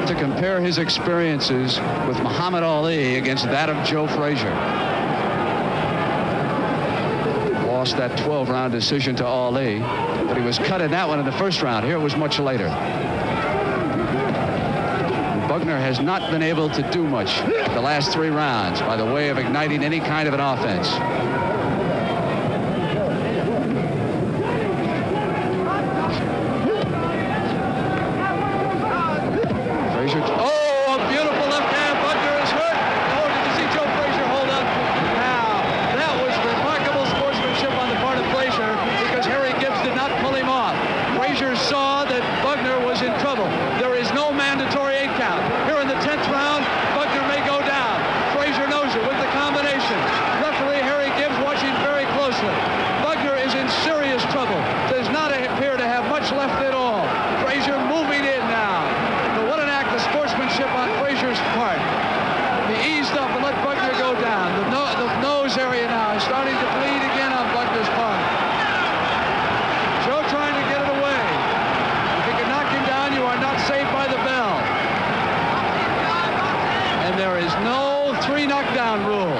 to compare his experiences with Muhammad Ali against that of Joe Frazier. Lost that 12-round decision to Ali, but he was cut in that one in the first round. Here it was much later. Bugner has not been able to do much the last 3 rounds by the way of igniting any kind of an offense. Frazier, oh, a beautiful left hand. Bugner is hurt. Oh, did you see Joe Frazier hold up? Now, that was remarkable sportsmanship on the part of Frazier because Harry Gibbs did not pull him off. Frazier saw that Bugner was in trouble. There is no mandatory 8 count. Here in the 10th round, Bugner may go down. Frazier knows it with the combination. Referee Harry Gibbs watching very closely. Bugner is in serious trouble. Does not appear to have much left at all. Frazier moving in now. But what an act of sportsmanship on Frazier's part. He eased up and let Bugner go down. The nose area now is starting to bleed again on Bugner's part. Joe trying to get it away. If he can knock him down, you are not saved by the bell. And there is no 3 knockdown rule.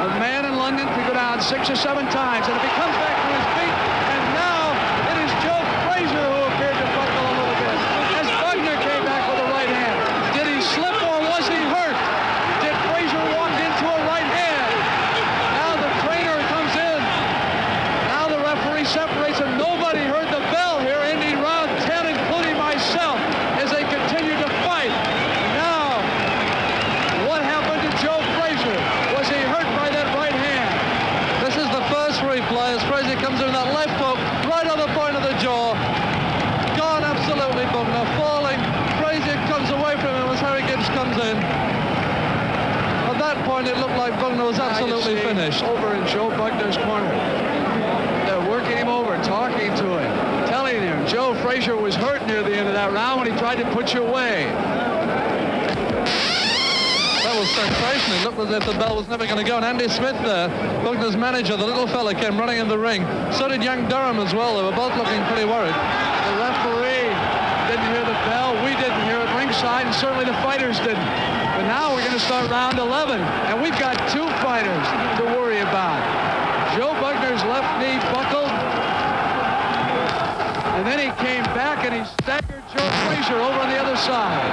A man in London could go down 6 or 7 times, and if he comes back to his feet, and now it is Joe Frazier who appeared to buckle a little bit. As Bugner came back with a right hand, did he slip or was he hurt? Did Frazier walk into a right hand? Now the trainer comes in. Now the referee separates, and nobody heard the bell here ending round 10, including myself, as they continue to fight. Now, what happened to Joe Frazier? Was he hurt by that right hand? This is the first replay as Frazier comes in that left hook right on the point of the jaw. Gone absolutely, Bugner falling. Frazier comes away from him as Harry Gibbs comes in. At that point, it looked like Bugner was absolutely finished. Over in Joe Bugner's corner. They're working him over, talking to him, telling him Joe Frazier was hurt near the end of that round when he tried to put you away. That was sensational. It looked as if the bell was never going to go. And Andy Smith there, Bugner's manager, the little fella, came running in the ring. So did young Durham as well. They were both looking pretty worried. The referee didn't hear the bell. We didn't hear it ringside, and certainly the fighters didn't. But now we're going to start round 11, and we've got 2 fighters to worry about. Joe Bugner's left knee buckled, and then he came back and he staggered Joe Frazier over on the other side.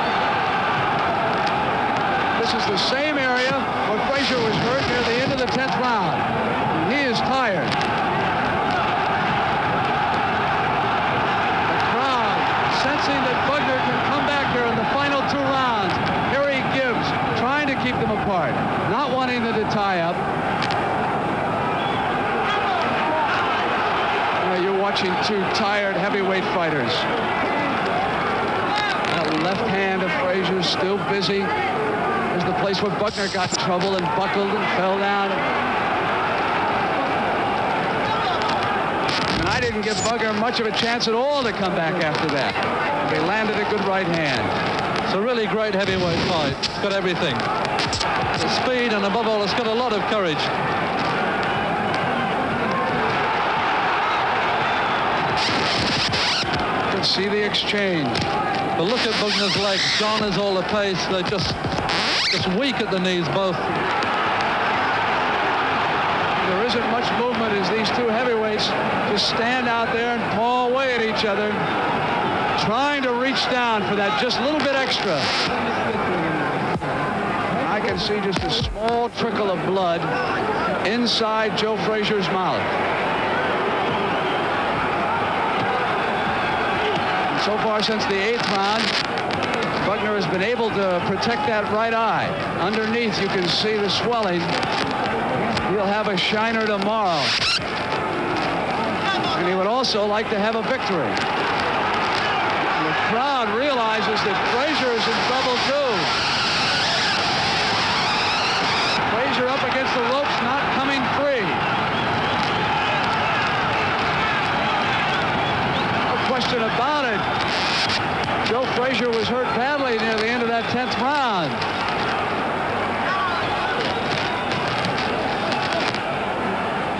This is the same area where Frazier was hurt near the end of the 10th round. He is tired. The crowd sensing that Bugner can come back here in the final 2 rounds. Harry Gibbs trying to keep them apart, not wanting them to tie up. You're watching 2 tired heavyweight fighters. That left hand of Frazier still busy. There's the place where Bugner got in trouble and buckled and fell down. And I didn't give Bugner much of a chance at all to come back after that. He landed a good right hand. It's a really great heavyweight fight. It's got everything. The speed, and above all, it's got a lot of courage. You can see the exchange. But look at Bugner's legs. Gone is all the pace. They're just weak at the knees, both. There isn't much movement as these 2 heavyweights just stand out there and paw away at each other, trying to reach down for that just a little bit extra. I can see just a small trickle of blood inside Joe Frazier's mouth. And so far since the 8th round, Bugner has been able to protect that right eye. Underneath, you can see the swelling. He'll have a shiner tomorrow. And he would also like to have a victory. And the crowd realizes that Frazier is in trouble, too. Frazier up against the ropes, not coming free. question about it. Joe Frazier was hurt badly near the end of that 10th round.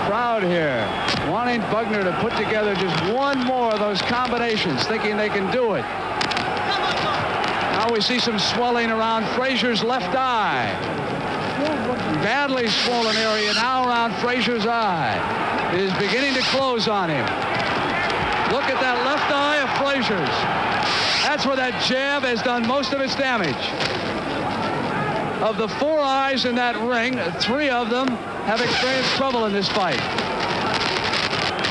Crowd here wanting Bugner to put together just one more of those combinations, thinking they can do it. Now we see some swelling around Frazier's left eye. Badly swollen area now around Frazier's eye. It is beginning to close on him. Look at that left eye of Frazier's. That's where that jab has done most of its damage. Of the 4 eyes in that ring, 3 of them have experienced trouble in this fight.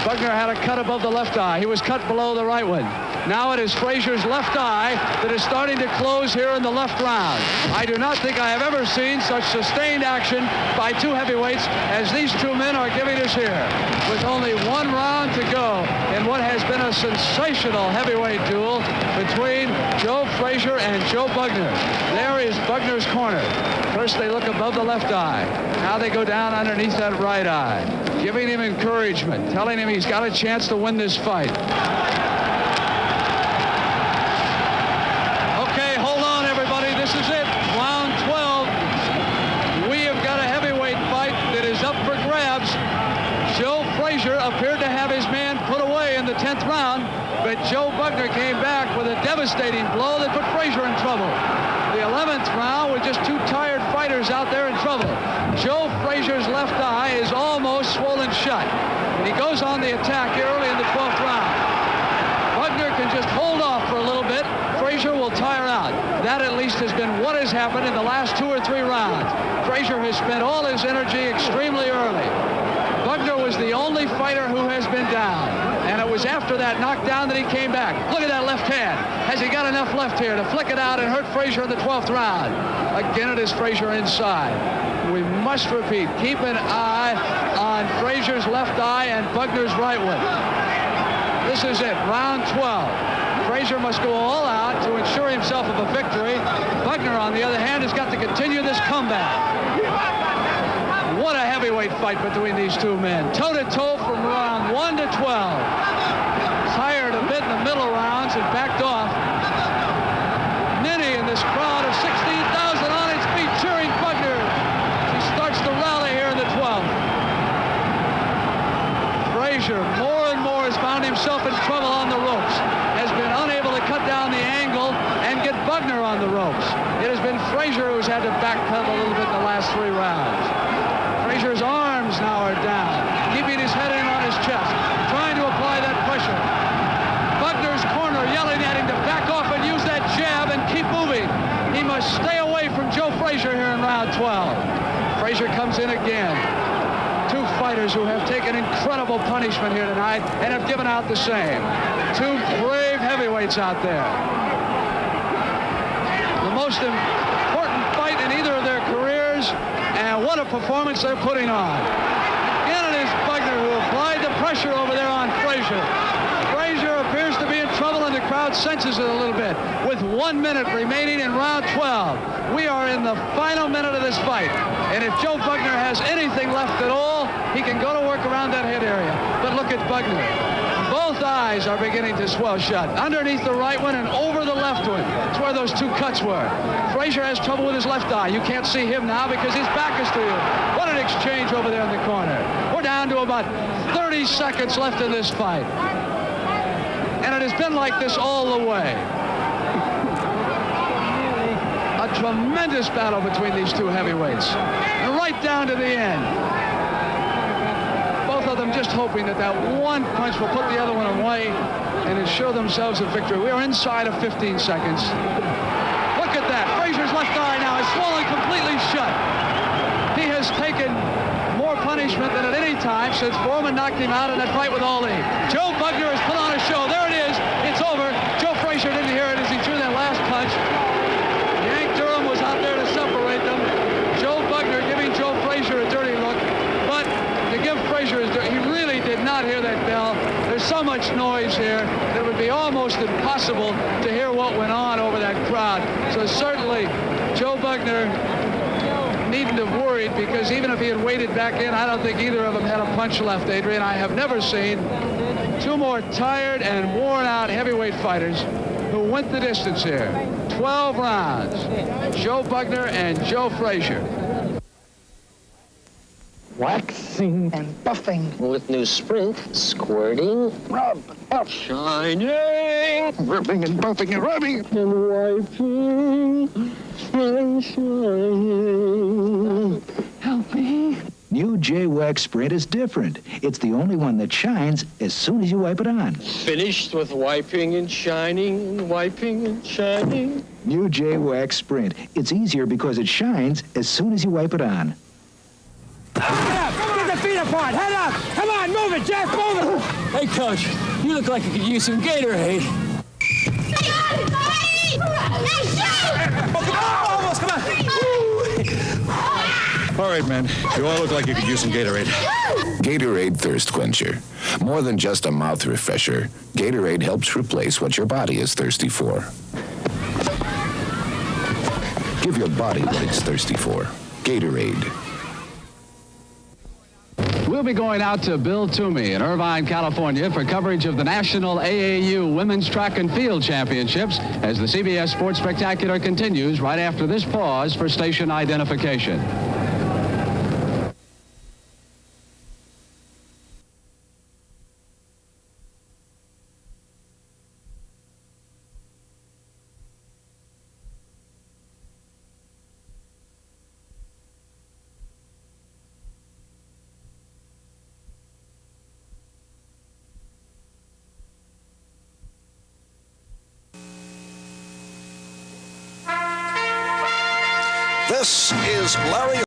Bugner had a cut above the left eye. He was cut below the right one. Now it is Frazier's left eye that is starting to close here in the left round. I do not think I have ever seen such sustained action by 2 heavyweights as these 2 men are giving us here. With only 1 round to go in what has been a sensational heavyweight duel between Joe Frazier and Joe Bugner. There is Bugner's corner. First they look above the left eye. Now they go down underneath that right eye, giving him encouragement, telling him he's got a chance to win this fight. This is it, round 12. We have got a heavyweight fight that is up for grabs. Joe Frazier appeared to have his man put away in the 10th round, but Joe Bugner came back with a devastating blow that put Frazier in trouble. The 11th round with just 2 tired fighters out there in trouble. Joe Frazier's left eye is almost swollen shut, and he goes on the attack here early in the 12th round. Bugner can just hold off for a little bit. Frazier will tire out. That at least has been what has happened in the last 2 or 3 rounds. Frazier has spent all his energy extremely early. Bugner was the only fighter who has been down. And it was after that knockdown that he came back. Look at that left hand. Has he got enough left here to flick it out and hurt Frazier in the 12th round? Again, it is Frazier inside. We must repeat, keep an eye on Frazier's left eye and Bugner's right one. This is it, round 12. Frazier must go all out to ensure himself of a victory. Bugner, on the other hand, has got to continue this comeback. What a heavyweight fight between these 2 men. Toe-to-toe from round 1 to 12. Tired a bit in the middle rounds and backed off. Many in this crowd of 16,000 on its feet cheering Bugner. He starts to rally here in the 12th. Frazier, more and more, has found himself in trouble on the ropes. Has been unable to cut down the angle and get Bugner on the ropes. It has been Frazier who's had to backpedal a little bit in the last 3 rounds. Frazier's arms now are down, keeping his head in on his chest, trying to apply that pressure. Bugner's corner yelling at him to back off and use that jab and keep moving. He must stay away from Joe Frazier here in round 12. Frazier comes in again. 2 fighters who have taken incredible punishment here tonight and have given out the same. 2 brave heavyweights out there. The most important fight in either of their careers, and what a performance they're putting on. Again, it is Bugner who applied the pressure over there on Frazier. Frazier appears to be in trouble, and the crowd senses it a little bit. With 1 minute remaining in round 12, we are in the final minute of this fight. And if Joe Bugner has anything left at all, he can go to work around that head area. But look at Bugner. Both eyes are beginning to swell shut. Underneath the right one and over the left one. It's where those 2 cuts were. Frazier has trouble with his left eye. You can't see him now because his back is to you. What an exchange over there in the corner. We're down to about 30 seconds left in this fight. And it has been like this all the way. A tremendous battle between these 2 heavyweights. And right down to the end. Both of them just hoping that that one punch will put the other one away and ensure themselves a victory. We are inside of 15 seconds. Look at that. Frazier's left eye now is swollen completely shut. He has taken more punishment than at any time since Foreman knocked him out in that fight with Ali. Joe Bugner has put on a show. There it is. It's over. Joe Frazier didn't hear it as he threw that last punch. Yank Durham was out there to separate them. Joe Bugner giving Joe Frazier a dirty look. But to give Frazier he really did not hear that bell. There's so much noise here that it would be almost impossible to hear what went on over that crowd. So certainly Joe Bugner needn't have worried, because even if he had waded back in, I don't think either of them had a punch left, Adrian. I have never seen two more tired and worn-out heavyweight fighters who went the distance here. 12 rounds. Joe Bugner and Joe Frazier. Waxing and buffing. With new Sprint, squirting, rub, buff, shining, rubbing and buffing and rubbing, and wiping and shining. Help me. New J-Wax Sprint is different. It's the only one that shines as soon as you wipe it on. Finished with wiping and shining and wiping and shining. New J-Wax Sprint. It's easier because it shines as soon as you wipe it on. Head up! Get the feet apart! Head up! Come on, move it, Jeff! Move it! Hey, Coach, you look like you could use some Gatorade. Almost, come on! All right, man. You all look like you could use some Gatorade. Gatorade Thirst Quencher. More than just a mouth refresher, Gatorade helps replace what your body is thirsty for. Give your body what it's thirsty for. Gatorade. We'll be going out to Bill Toomey in Irvine, California for coverage of the National AAU Women's Track and Field Championships as the CBS Sports Spectacular continues right after this pause for station identification. This is Larry